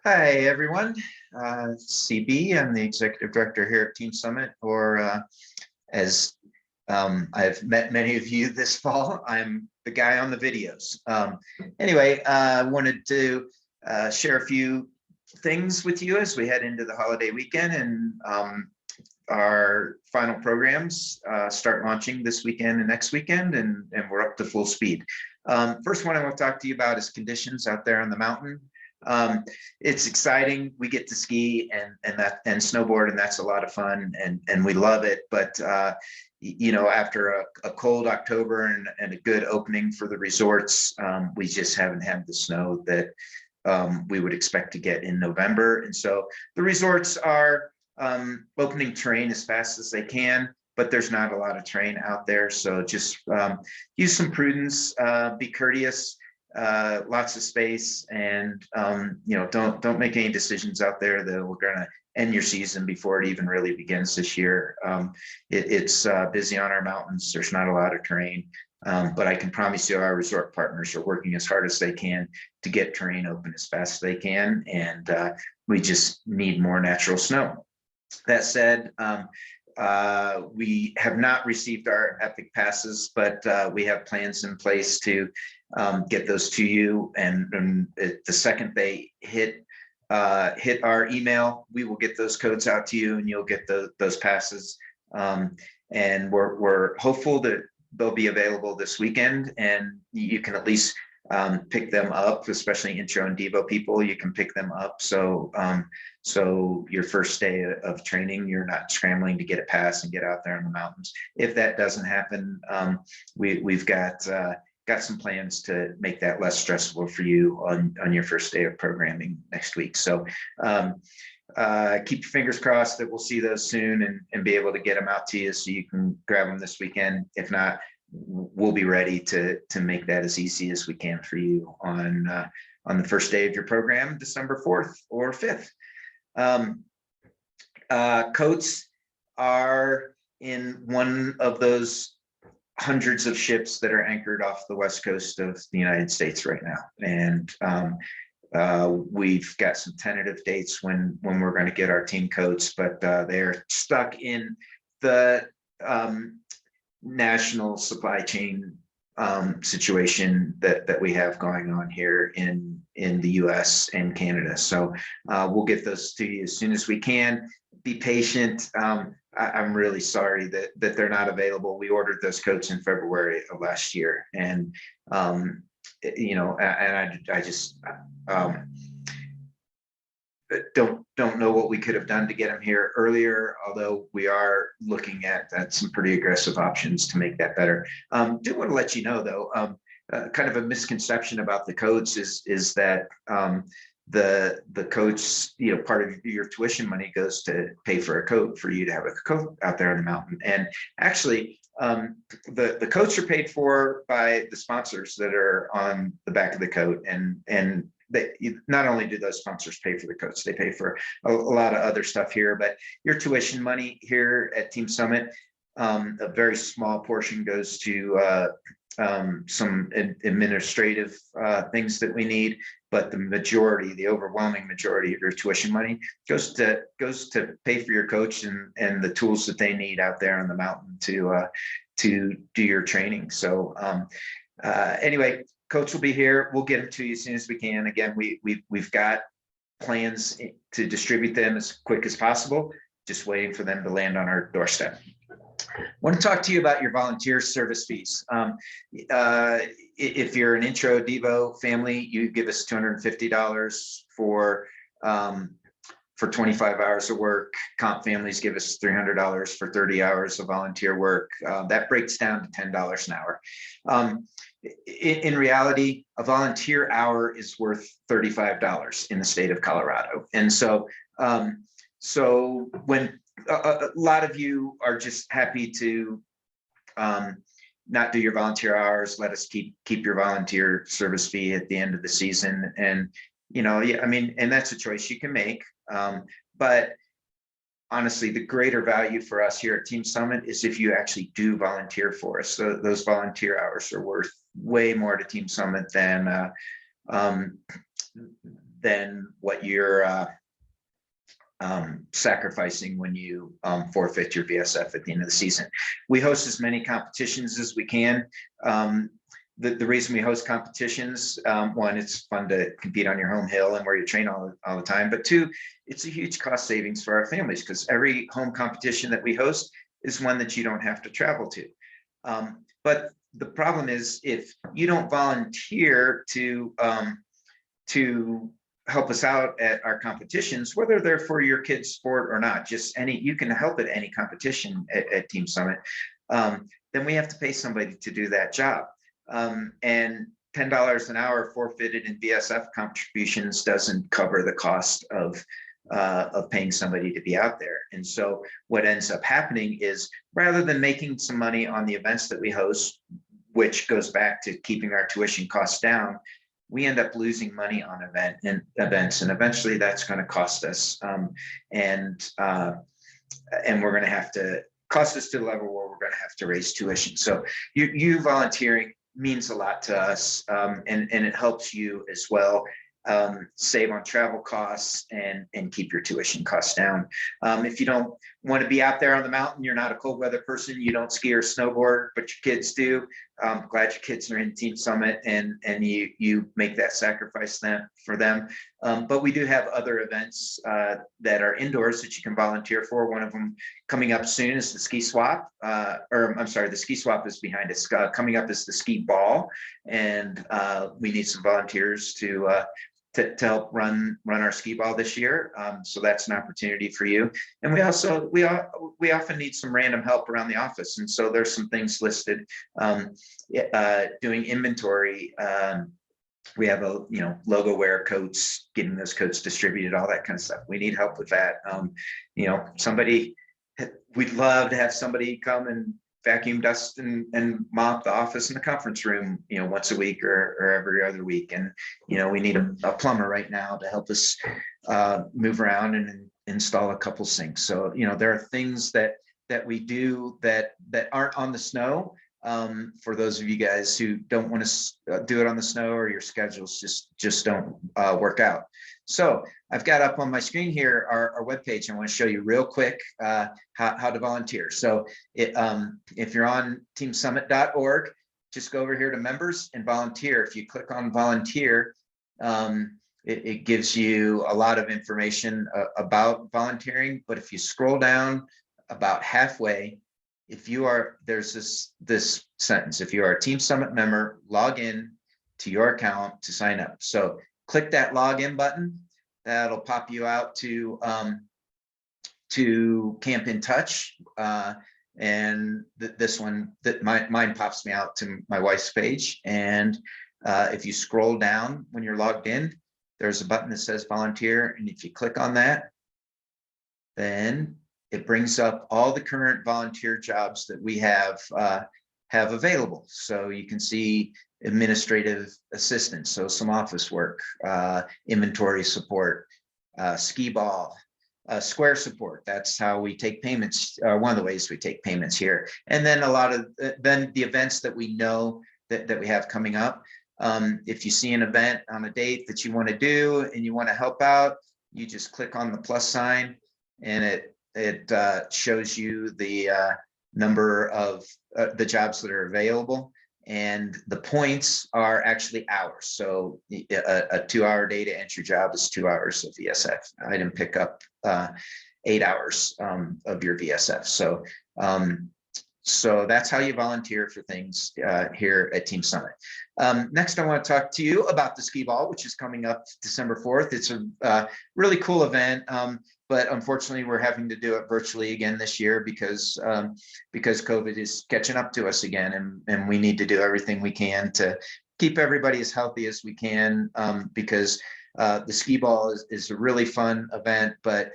Hi, everyone. CB, I'm the executive director here at Team Summit, or as I've met many of you this fall, I'm the guy on the videos. Anyway, I wanted to share a few things with you as we head into the holiday weekend, and our final programs start launching this weekend and next weekend, and we're up to full speed. First one I want to talk to you about is conditions out there on the mountain. It's exciting. We get to ski and snowboard, and that's a lot of fun, and we love it. But you know, after a cold October and a good opening for the resorts, we just haven't had the snow that we would expect to get in November. And so the resorts are opening terrain as fast as they can, but there's not a lot of terrain out there. So just use some prudence, be courteous. Lots of space, and you know, don't make any decisions out there that we're going to end your season before it even really begins this year. It's busy on our mountains. There's not a lot of terrain, but I can promise you our resort partners are working as hard as they can to get terrain open as fast as they can, and we just need more natural snow. That said, we have not received our Epic passes, but we have plans in place to get those to you. And the second they hit our email, we will get those codes out to you, and you'll get those passes. And we're hopeful that they'll be available this weekend, and you can at least pick them up, especially intro and Devo people. You can pick them up, so your first day of training, you're not scrambling to get a pass and get out there in the mountains. If that doesn't happen, we've got some plans to make that less stressful for you on your first day of programming next week. So keep your fingers crossed that we'll see those soon and be able to get them out to you so you can grab them this weekend. If not, we'll be ready to make that as easy as we can for you on the first day of your program, December 4th or 5th. Coats are in one of those hundreds of ships that are anchored off the west coast of the United States right now, and we've got some tentative dates when we're going to get our team coats, but they're stuck in the national supply chain situation that we have going on here in the US and Canada. So we'll get those to you as soon as we can. Be patient. I'm really sorry that they're not available. We ordered those coats in February of last year, and you know, and I just don't know what we could have done to get them here earlier, although we are looking at some pretty aggressive options to make that better. Do want to let you know, though, kind of a misconception about the coats is that the coach, you know, part of your tuition money goes to pay for a coat for you to have a coat out there on the mountain. And actually, the coats are paid for by the sponsors that are on the back of the coat, and they not only do those sponsors pay for the coats, they pay for a lot of other stuff here. But your tuition money here at Team Summit, a very small portion goes to some administrative things that we need, but the overwhelming majority of your tuition money goes to pay for your coach and the tools that they need out there on the mountain to do your training. So anyway, coach will be here. We'll get them to you as soon as we can. Again, we've got plans to distribute them as quick as possible, just waiting for them to land on our doorstep. I want to talk to you about your volunteer service fees. If you're an intro Devo family, you give us $250 for 25 hours of work. Comp families give us $300 for 30 hours of volunteer work. That breaks down to $10 an hour. In reality, a volunteer hour is worth $35 in the state of Colorado. And so, so when a lot of you are just happy to not do your volunteer hours, let us keep your volunteer service fee at the end of the season. And, you know, yeah, I mean, and that's a choice you can make. But honestly, the greater value for us here at Team Summit is if you actually do volunteer for us. So those volunteer hours are worth way more to Team Summit than than what you're sacrificing when you forfeit your VSF at the end of the season. We host as many competitions as we can. The reason we host competitions, one, it's fun to compete on your home hill and where you train all the time, but two, it's a huge cost savings for our families because every home competition that we host is one that you don't have to travel to. But the problem is if you don't volunteer to help us out at our competitions, whether they're for your kid's sport or not, just any, you can help at any competition at Team Summit, then we have to pay somebody to do that job. And $10 an hour forfeited in VSF contributions doesn't cover the cost of paying somebody to be out there. And so what ends up happening is rather than making some money on the events that we host, which goes back to keeping our tuition costs down, we end up losing money on events, and eventually that's going to cost us, and we're going to have to cost us to the level where we're going to have to raise tuition. So you volunteering means a lot to us, and it helps you as well save on travel costs and keep your tuition costs down. If you don't want to be out there on the mountain, you're not a cold weather person, you don't ski or snowboard, but your kids do. I'm glad your kids are in Team Summit and you make that sacrifice for them. But we do have other events that are indoors that you can volunteer for. One of them coming up soon is the ski swap, or I'm sorry, the ski swap is behind us. Coming up is the ski ball, and we need some volunteers to help run our skee ball this year. So that's an opportunity for you. And we also, we often need some random help around the office. And so there's some things listed, doing inventory. We have logo wear coats, getting those coats distributed, all that kind of stuff. We need help with that. We'd love to have somebody come and vacuum, dust, and mop the office and the conference room, once a week or every other week. And, we need a plumber right now to help us move around and install a couple sinks. So, there are things that we do that aren't on the snow. For those of you guys who don't want to do it on the snow, or your schedules just don't work out. So I've got up on my screen here our webpage. I want to show you real quick how to volunteer. So if you're on teamsummit.org, just go over here to members and volunteer. If you click on volunteer, it gives you a lot of information about volunteering. But if you scroll down about halfway, there's this sentence: if you are a Team Summit member, log in to your account to sign up. So click that login button. That'll pop you out to Camp in Touch. And this one, mine pops me out to my wife's page. And if you scroll down when you're logged in, there's a button that says volunteer. And if you click on that, then it brings up all the current volunteer jobs that we have available. So you can see administrative assistance, so some office work, inventory support, skee ball, square support. That's how we take payments, one of the ways we take payments here. And then a lot of the events that we know that we have coming up. If you see an event on a date that you want to do and you want to help out, you just click on the plus sign, and it shows you the number of the jobs that are available, and the points are actually hours. So a 2-hour data entry job is 2 hours of VSF. Item pickup, 8 hours of your VSF. So that's how you volunteer for things here at Team Summit. Next, I want to talk to you about the skee ball, which is coming up December 4th. It's a really cool event, but unfortunately, we're having to do it virtually again this year because COVID is catching up to us again, and we need to do everything we can to keep everybody as healthy as we can, because the skee ball is a really fun event, but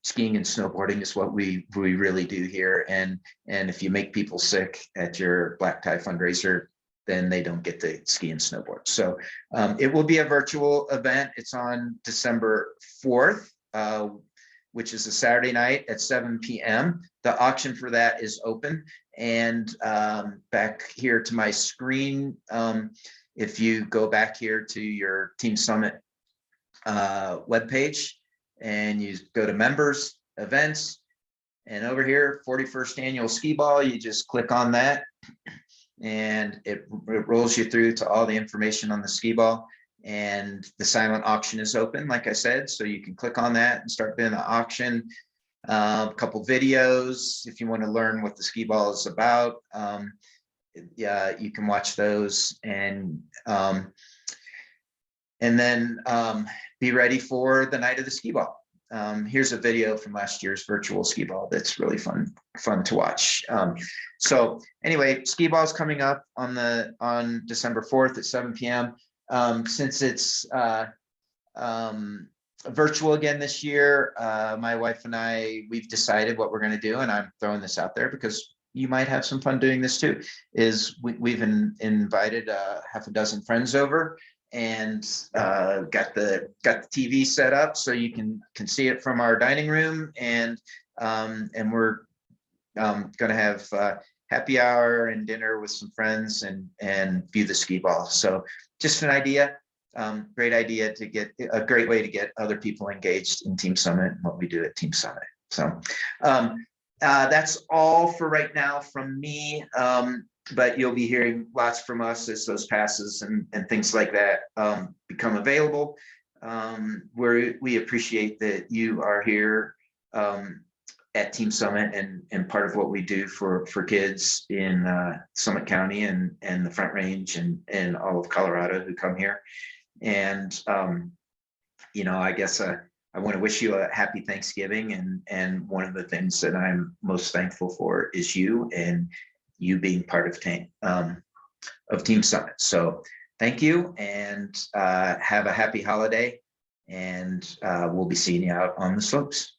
skiing and snowboarding is what we really do here. And if you make people sick at your black tie fundraiser, then they don't get to ski and snowboard. So it will be a virtual event. It's on December 4th, which is a Saturday night at 7 p.m. The auction for that is open. And back here to my screen, if you go back here to your Team Summit webpage, and you go to members, events, and over here, 41st annual skee ball, you just click on that, and it rolls you through to all the information on the skee ball. And the silent auction is open, like I said, so you can click on that and start doing the auction. A couple videos if you want to learn what the skee ball is about. Yeah, you can watch those, and then be ready for the night of the skee ball. Here's a video from last year's virtual skee ball that's really fun to watch. So anyway, skee ball is coming up on December 4th at 7 p.m. Since it's virtual again this year, my wife and we've decided what we're going to do, and I'm throwing this out there because you might have some fun doing this too, is we've invited half a dozen friends over, and got the TV set up so you can see it from our dining room, and we're going to have happy hour and dinner with some friends and view the skee ball. So just an idea, great idea to get a great way to get other people engaged in Team Summit and what we do at Team Summit. So that's all for right now from me. But you'll be hearing lots from us as those passes and things like that become available. We appreciate that you are here at Team Summit and part of what we do for kids in Summit County and the Front Range and all of Colorado who come here. And I guess I want to wish you a happy Thanksgiving, and one of the things that I'm most thankful for is you and you being part of Team Summit. So thank you, and have a happy holiday, and we'll be seeing you out on the slopes.